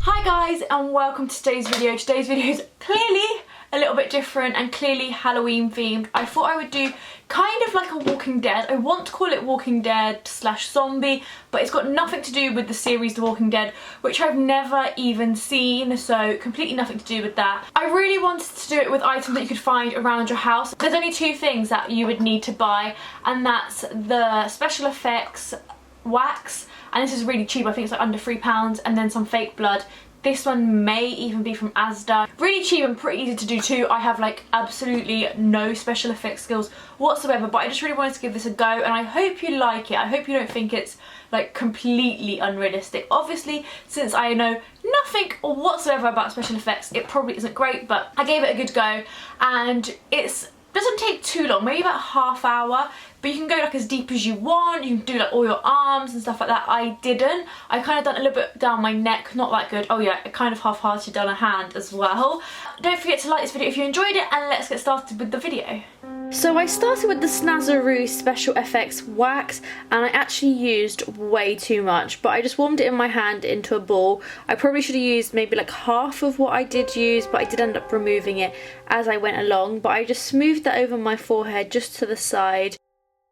Hi guys and welcome to today's video. Today's video is clearly a little bit different and clearly Halloween themed. I thought I would do kind of like a Walking Dead. I want to call it Walking Dead slash zombie, but it's got nothing to do with the series The Walking Dead, which I've never even seen, so completely nothing to do with that. I really wanted to do it with items that you could find around your house. There's only two things that you would need to buy, and that's the Special FX Wax, and this is really cheap. I think it's like under £3, and then some fake blood. This one may even be from Asda. Really cheap and pretty easy to do too. I have like absolutely no special effects skills whatsoever, but I just really wanted to give this a go, and I hope you like it. I hope you don't think it's like completely unrealistic. Obviously, since I know nothing whatsoever about special effects, it probably isn't great, but I gave it a good go, and it doesn't take too long, maybe about half hour, but you can go like as deep as you want. You can do like all your arms and stuff like that. I didn't. I kind of done a little bit down my neck, not that good. Oh yeah, I kind of half-hearted down a hand as well. Don't forget to like this video if you enjoyed it, and let's get started with the video. So I started with the Snazaroo Special FX Wax, and I actually used way too much, but I just warmed it in my hand into a ball. I probably should have used maybe like half of what I did use, but I did end up removing it as I went along. But I just smoothed that over my forehead, just to the side.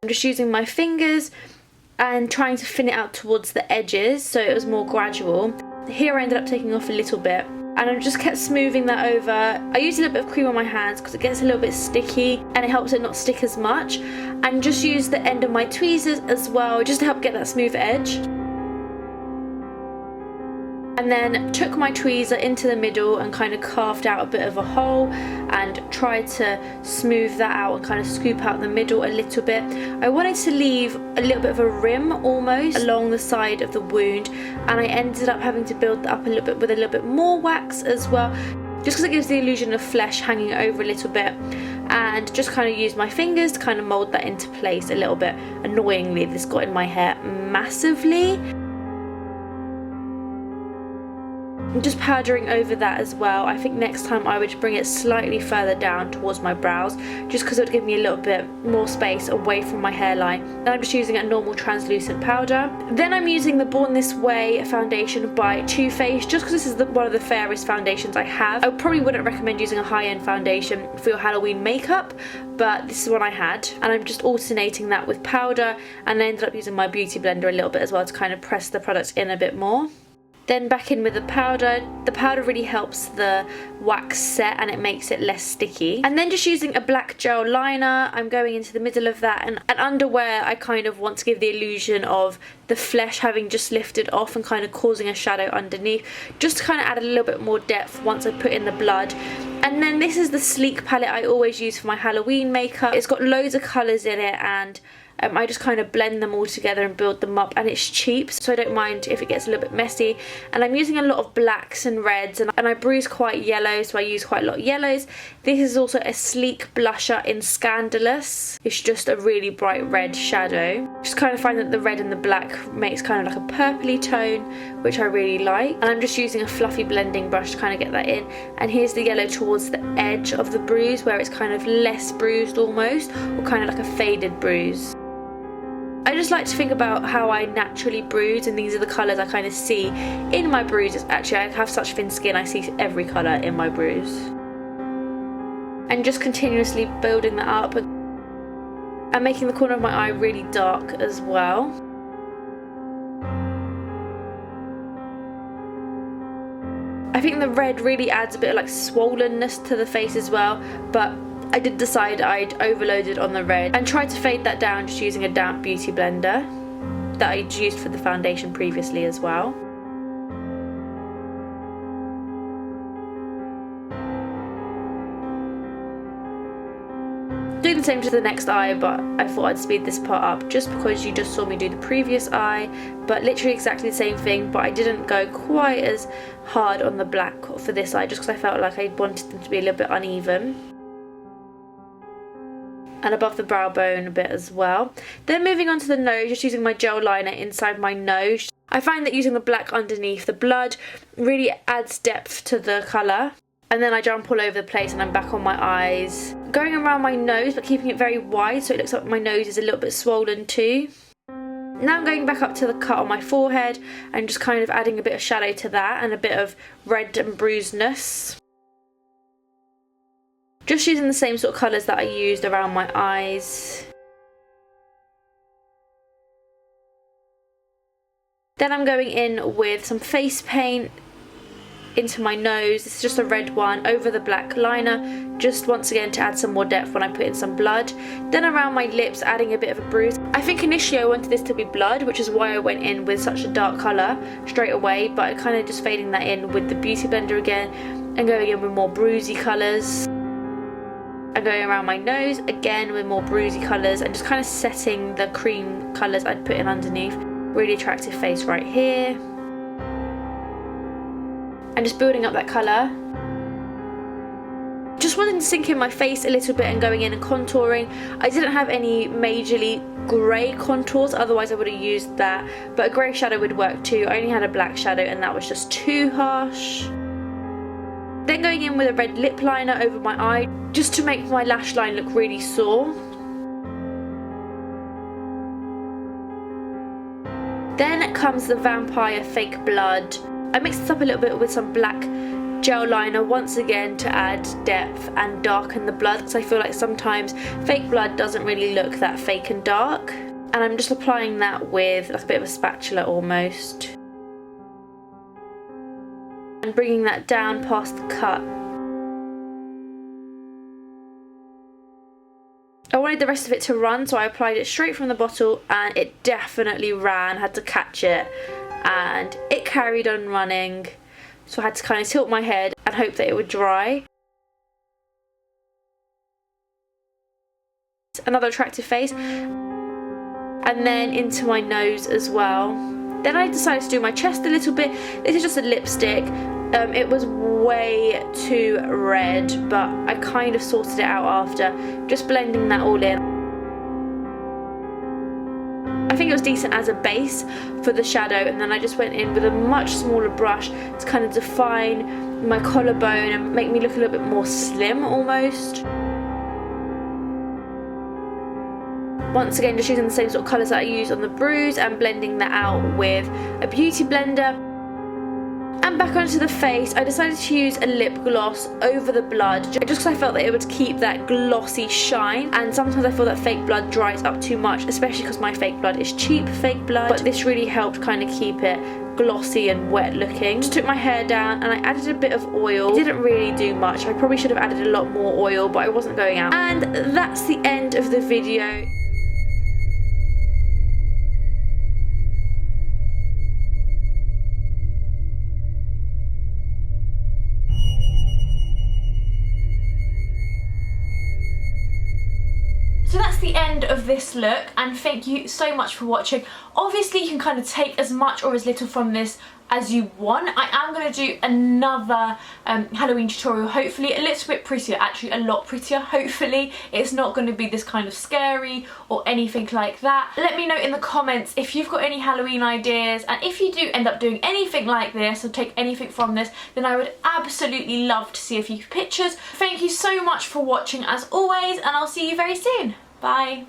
I'm just using my fingers and trying to thin it out towards the edges so it was more gradual. Here I ended up taking off a little bit, and I just kept smoothing that over. I used a little bit of cream on my hands because it gets a little bit sticky and it helps it not stick as much, and just used the end of my tweezers as well just to help get that smooth edge. And then took my tweezer into the middle and kind of carved out a bit of a hole and tried to smooth that out and kind of scoop out the middle a little bit. I wanted to leave a little bit of a rim almost along the side of the wound, and I ended up having to build that up a little bit with a little bit more wax as well, just because it gives the illusion of flesh hanging over a little bit, and just kind of used my fingers to kind of mould that into place a little bit. Annoyingly, this got in my hair massively. I'm just powdering over that as well. I think next time I would bring it slightly further down towards my brows, just because it would give me a little bit more space away from my hairline. And I'm just using a normal translucent powder. Then I'm using the Born This Way foundation by Too Faced, just because this is one of the fairest foundations I have. I probably wouldn't recommend using a high-end foundation for your Halloween makeup, but this is one I had, and I'm just alternating that with powder, and I ended up using my beauty blender a little bit as well to kind of press the product in a bit more. Then back in with the powder. The powder really helps the wax set and it makes it less sticky. And then just using a black gel liner, I'm going into the middle of that, and under where I kind of want to give the illusion of the flesh having just lifted off and kind of causing a shadow underneath, just to kind of add a little bit more depth once I put in the blood. And then this is the Sleek palette I always use for my Halloween makeup. It's got loads of colours in it, and I just kind of blend them all together and build them up, and it's cheap, so I don't mind if it gets a little bit messy. And I'm using a lot of blacks and reds, and I bruise quite yellow, so I use quite a lot of yellows. This is also a Sleek blusher in Scandalous. It's just a really bright red shadow. Just kind of find that the red and the black makes kind of like a purpley tone, which I really like. And I'm just using a fluffy blending brush to kind of get that in. And here's the yellow towards the edge of the bruise, where it's kind of less bruised almost, or kind of like a faded bruise. I just like to think about how I naturally bruise, and these are the colours I kind of see in my bruises. Actually, I have such thin skin, I see every colour in my bruise. And just continuously building that up and making the corner of my eye really dark as well. I think the red really adds a bit of like swollenness to the face as well, but I did decide I'd overloaded on the red and tried to fade that down just using a damp beauty blender that I'd used for the foundation previously as well. Doing the same to the next eye, but I thought I'd speed this part up just because you just saw me do the previous eye, but literally exactly the same thing, but I didn't go quite as hard on the black for this eye just because I felt like I wanted them to be a little bit uneven. And above the brow bone a bit as well. Then moving on to the nose, just using my gel liner inside my nose. I find that using the black underneath the blood really adds depth to the colour. And then I jump all over the place and I'm back on my eyes. Going around my nose but keeping it very wide so it looks like my nose is a little bit swollen too. Now I'm going back up to the cut on my forehead and just kind of adding a bit of shadow to that and a bit of red and bruisedness. Just using the same sort of colours that I used around my eyes. Then I'm going in with some face paint into my nose. This is just a red one over the black liner, just once again to add some more depth when I put in some blood. Then around my lips, adding a bit of a bruise. I think initially I wanted this to be blood, which is why I went in with such a dark colour straight away, but I kind of just fading that in with the beauty blender again and going in with more bruisey colours. I'm going around my nose again with more bruisey colours and just kind of setting the cream colours I'd put in underneath. Really attractive face right here. And just building up that colour. Just wanting to sink in my face a little bit and going in and contouring. I didn't have any majorly grey contours, otherwise I would have used that. But a grey shadow would work too. I only had a black shadow and that was just too harsh. Then going in with a red lip liner over my eye, just to make my lash line look really sore. Then comes the Vampire Fake Blood. I mixed this up a little bit with some black gel liner once again to add depth and darken the blood, because I feel like sometimes fake blood doesn't really look that fake and dark. And I'm just applying that with like a bit of a spatula almost. And bringing that down past the cut. I wanted the rest of it to run, so I applied it straight from the bottle and it definitely ran. Had to catch it and it carried on running, so I had to kind of tilt my head and hope that it would dry. Another attractive face, and then into my nose as well. Then I decided to do my chest a little bit. This is just a lipstick. It was way too red, but I kind of sorted it out after, just blending that all in. I think it was decent as a base for the shadow, and then I just went in with a much smaller brush to kind of define my collarbone and make me look a little bit more slim almost. Once again, just using the same sort of colours that I used on the bruise and blending that out with a beauty blender. And back onto the face, I decided to use a lip gloss over the blood, just because I felt that it would keep that glossy shine. And sometimes I feel that fake blood dries up too much, especially because my fake blood is cheap fake blood. But this really helped kind of keep it glossy and wet looking. Just took my hair down and I added a bit of oil. It didn't really do much. I probably should have added a lot more oil, but I wasn't going out. And that's the end of the video. So that's the end of this look, and thank you so much for watching. Obviously you can kind of take as much or as little from this as you want. I am going to do another Halloween tutorial, hopefully a little bit prettier, actually a lot prettier, hopefully. It's not going to be this kind of scary or anything like that. Let me know in the comments if you've got any Halloween ideas, and if you do end up doing anything like this or take anything from this, then I would absolutely love to see a few pictures. Thank you so much for watching as always, and I'll see you very soon. Bye.